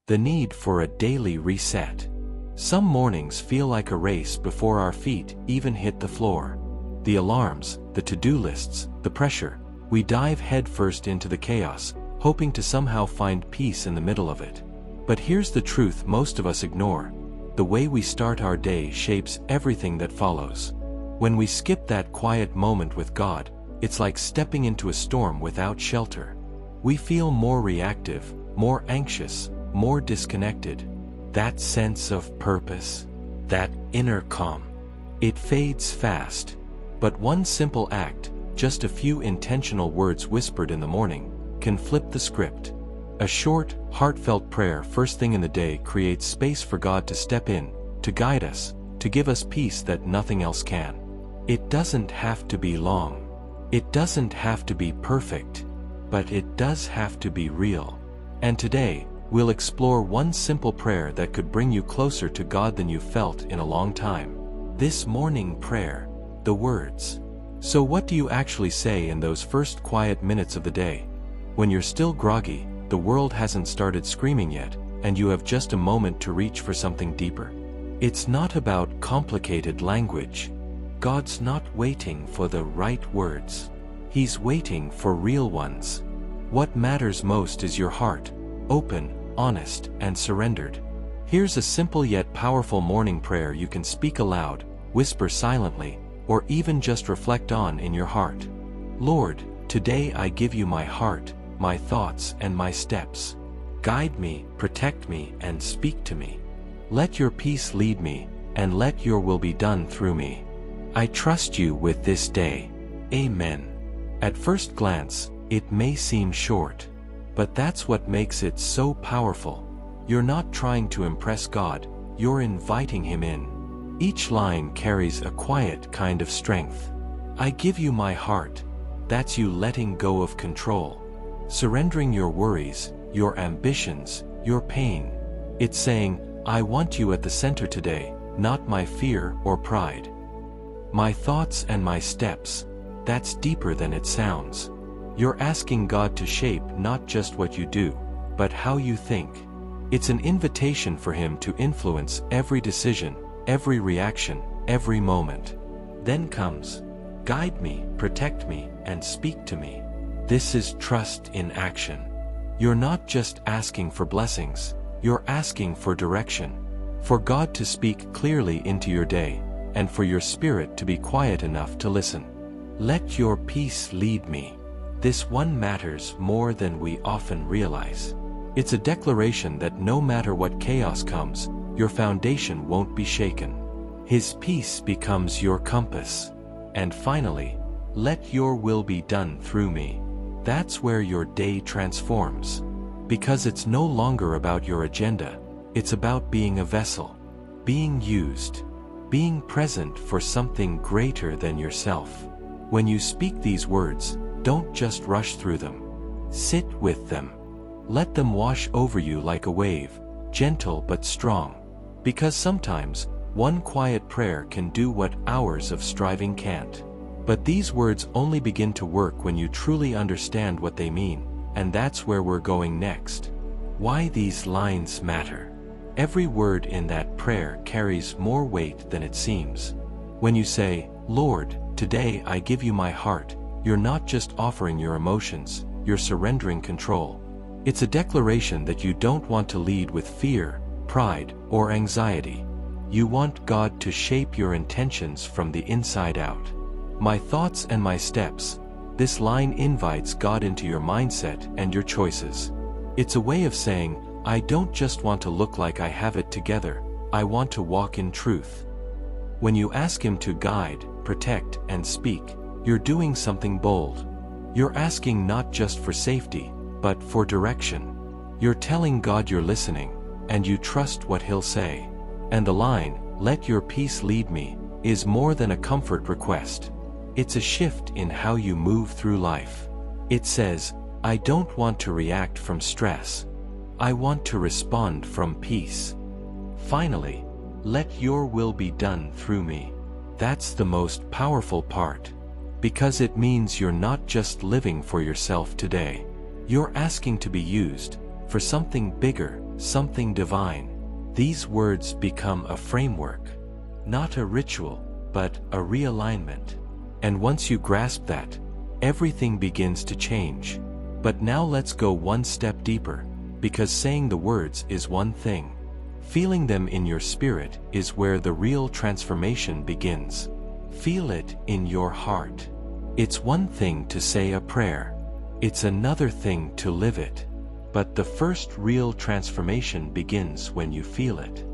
the need for a daily reset. Some mornings feel like a race before our feet even hit the floor. The alarms, the to-do lists, the pressure. We dive headfirst into the chaos, hoping to somehow find peace in the middle of it. But here's the truth most of us ignore. The way we start our day shapes everything that follows. When we skip that quiet moment with God, it's like stepping into a storm without shelter. We feel more reactive, more anxious, more disconnected. That sense of purpose, that inner calm, it fades fast. But one simple act, just a few intentional words whispered in the morning, can flip the script. A short, heartfelt prayer first thing in the day creates space for God to step in, to guide us, to give us peace that nothing else can. It doesn't have to be long. It doesn't have to be perfect. But it does have to be real. And today, we'll explore one simple prayer that could bring you closer to God than you've felt in a long time. This morning prayer, the words. So what do you actually say in those first quiet minutes of the day? When you're still groggy, the world hasn't started screaming yet, and you have just a moment to reach for something deeper. It's not about complicated language. God's not waiting for the right words. He's waiting for real ones. What matters most is your heart, open, honest, and surrendered. Here's a simple yet powerful morning prayer you can speak aloud, whisper silently, or even just reflect on in your heart. Lord, today I give you my heart, my thoughts, and my steps. Guide me, protect me, and speak to me. Let your peace lead me, and let your will be done through me. I trust you with this day. Amen. At first glance, it may seem short, but that's what makes it so powerful. You're not trying to impress God, you're inviting Him in. Each line carries a quiet kind of strength. I give you my heart. That's you letting go of control. Surrendering your worries, your ambitions, your pain. It's saying, I want you at the center today, not my fear or pride. My thoughts and my steps. That's deeper than it sounds. You're asking God to shape not just what you do, but how you think. It's an invitation for Him to influence every decision, every reaction, every moment. Then comes, guide me, protect me, and speak to me. This is trust in action. You're not just asking for blessings, you're asking for direction. For God to speak clearly into your day, and for your spirit to be quiet enough to listen. Let your peace lead me. This one matters more than we often realize. It's a declaration that no matter what chaos comes, your foundation won't be shaken. His peace becomes your compass. And finally, let your will be done through me. That's where your day transforms. Because it's no longer about your agenda, it's about being a vessel, being used, being present for something greater than yourself. When you speak these words, don't just rush through them. Sit with them. Let them wash over you like a wave, gentle but strong. Because sometimes, one quiet prayer can do what hours of striving can't. But these words only begin to work when you truly understand what they mean, and that's where we're going next. Why these lines matter. Every word in that prayer carries more weight than it seems. When you say, Lord, today I give you my heart, you're not just offering your emotions, you're surrendering control. It's a declaration that you don't want to lead with fear, pride, or anxiety. You want God to shape your intentions from the inside out. My thoughts and my steps. This line invites God into your mindset and your choices. It's a way of saying, I don't just want to look like I have it together, I want to walk in truth. When you ask Him to guide, protect, and speak, you're doing something bold. You're asking not just for safety, but for direction. You're telling God you're listening, and you trust what He'll say. And the line, let your peace lead me, is more than a comfort request. It's a shift in how you move through life. It says, I don't want to react from stress. I want to respond from peace. Finally, let your will be done through me. That's the most powerful part. Because it means you're not just living for yourself today. You're asking to be used for something bigger, something divine. These words become a framework, not a ritual, but a realignment. And once you grasp that, everything begins to change. But now let's go one step deeper, because saying the words is one thing. Feeling them in your spirit is where the real transformation begins. Feel it in your heart. It's one thing to say a prayer. It's another thing to live it. But the first real transformation begins when you feel it.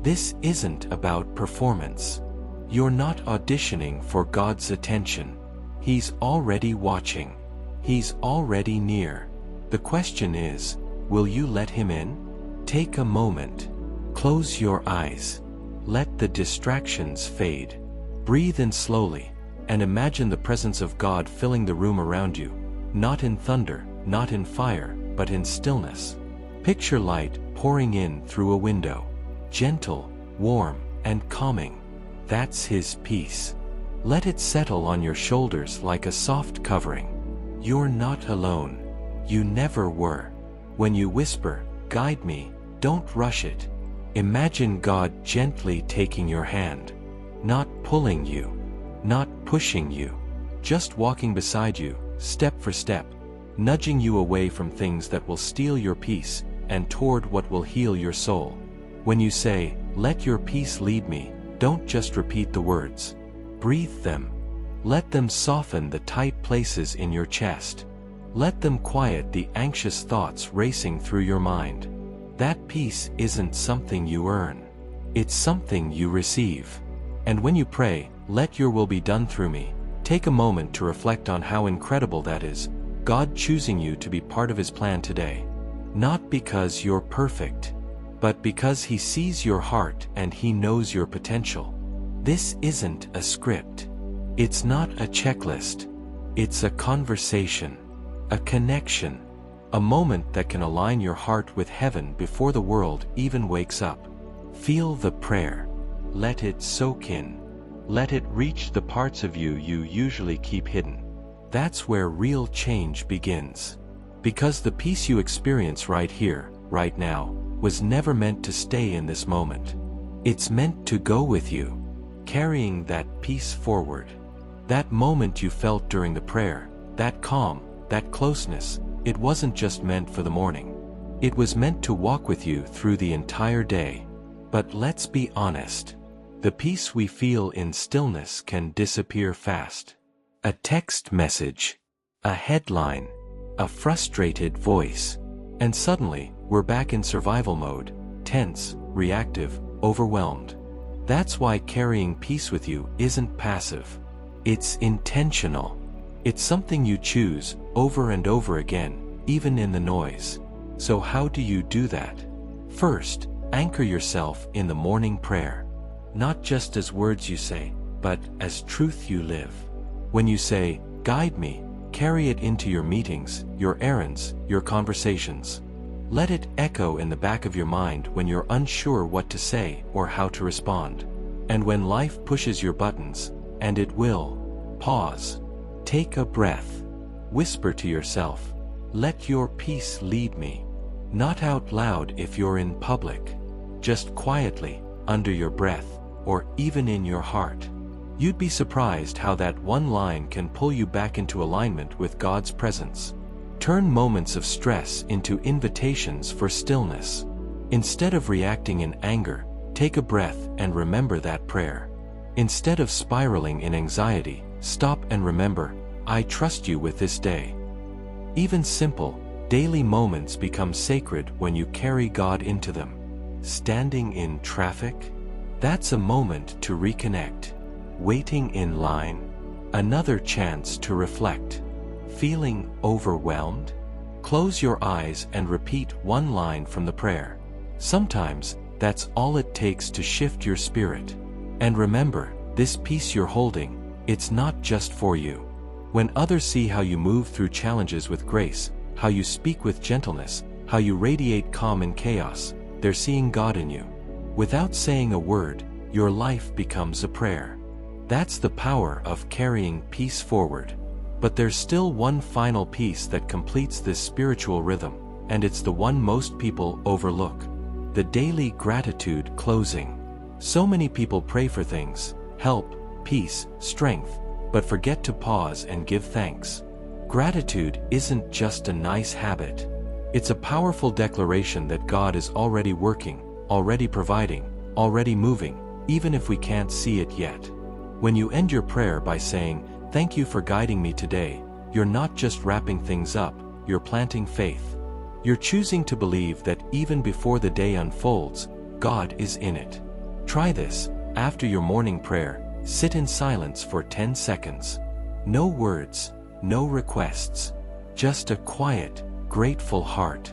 This isn't about performance. You're not auditioning for God's attention. He's already watching. He's already near. The question is, will you let Him in? Take a moment. Close your eyes. Let the distractions fade. Breathe in slowly, and imagine the presence of God filling the room around you, not in thunder, not in fire, but in stillness. Picture light pouring in through a window, gentle, warm, and calming. That's His peace. Let it settle on your shoulders like a soft covering. You're not alone. You never were. When you whisper, "Guide me," don't rush it. Imagine God gently taking your hand, not pulling you, not pushing you, just walking beside you, step for step, nudging you away from things that will steal your peace and toward what will heal your soul. When you say, "Let your peace lead me," don't just repeat the words. Breathe them. Let them soften the tight places in your chest. Let them quiet the anxious thoughts racing through your mind. That peace isn't something you earn. It's something you receive. And when you pray, "Let your will be done through me," take a moment to reflect on how incredible that is, God choosing you to be part of His plan today. Not because you're perfect, but because He sees your heart and He knows your potential. This isn't a script. It's not a checklist. It's a conversation, a connection, a moment that can align your heart with heaven before the world even wakes up. Feel the prayer. Let it soak in. Let it reach the parts of you you usually keep hidden. That's where real change begins. Because the peace you experience right here, right now, was never meant to stay in this moment. It's meant to go with you, carrying that peace forward. That moment you felt during the prayer, that calm, that closeness, it wasn't just meant for the morning. It was meant to walk with you through the entire day. But let's be honest. The peace we feel in stillness can disappear fast. A text message, a headline, a frustrated voice, and suddenly we're back in survival mode, tense, reactive, overwhelmed. That's why carrying peace with you isn't passive. It's intentional. It's something you choose over and over again, even in the noise. So how do you do that? First, anchor yourself in the morning prayer. Not just as words you say, but as truth you live. When you say, "Guide me," carry it into your meetings, your errands, your conversations. Let it echo in the back of your mind when you're unsure what to say or how to respond. And when life pushes your buttons, and it will, pause. Take a breath. Whisper to yourself, "Let your peace lead me." Not out loud if you're in public. Just quietly, under your breath, or even in your heart. You'd be surprised how that one line can pull you back into alignment with God's presence. Turn moments of stress into invitations for stillness. Instead of reacting in anger, take a breath and remember that prayer. Instead of spiraling in anxiety, stop and remember, "I trust you with this day." Even simple, daily moments become sacred when you carry God into them. Standing in traffic? That's a moment to reconnect. Waiting in line? Another chance to reflect. Feeling overwhelmed? Close your eyes and repeat one line from the prayer. Sometimes, that's all it takes to shift your spirit. And remember, this peace you're holding, it's not just for you. When others see how you move through challenges with grace, how you speak with gentleness, how you radiate calm in chaos, they're seeing God in you. Without saying a word, your life becomes a prayer. That's the power of carrying peace forward. But there's still one final piece that completes this spiritual rhythm, and it's the one most people overlook: The daily gratitude closing. So many people pray for things, help, peace, strength, but forget to pause and give thanks. Gratitude isn't just a nice habit. It's a powerful declaration that God is already working, already providing, already moving, even if we can't see it yet. When you end your prayer by saying, "Thank you for guiding me today," you're not just wrapping things up, you're planting faith. You're choosing to believe that even before the day unfolds, God is in it. Try this. After your morning prayer, sit in silence for 10 seconds. No words, no requests. Just a quiet, grateful heart.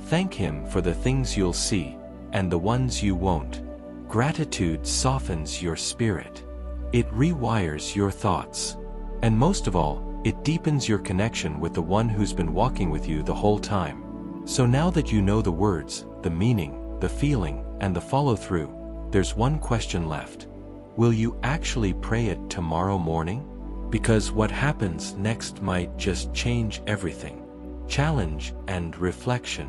Thank Him for the things you'll see, and the ones you won't. Gratitude softens your spirit. It rewires your thoughts. And most of all, it deepens your connection with the one who's been walking with you the whole time. So now that you know the words, the meaning, the feeling, and the follow-through, there's one question left. Will you actually pray it tomorrow morning? Because what happens next might just change everything. Challenge and reflection.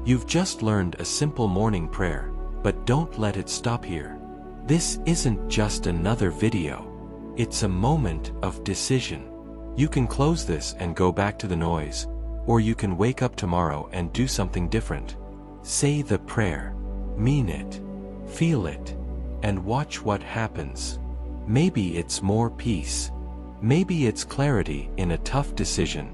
You've just learned a simple morning prayer, but don't let it stop here. This isn't just another video. It's a moment of decision. You can close this and go back to the noise, or you can wake up tomorrow and do something different. Say the prayer, mean it, feel it, and watch what happens. Maybe it's more peace. Maybe it's clarity in a tough decision.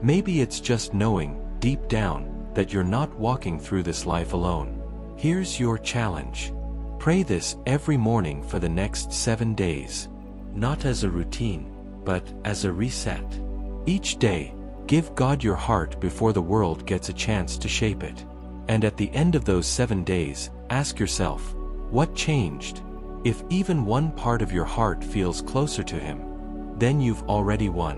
Maybe it's just knowing, deep down, that you're not walking through this life alone. Here's your challenge. Pray this every morning for the next 7 days. Not as a routine, but as a reset. Each day, give God your heart before the world gets a chance to shape it. And at the end of those 7 days, ask yourself, what changed? If even one part of your heart feels closer to Him, then you've already won.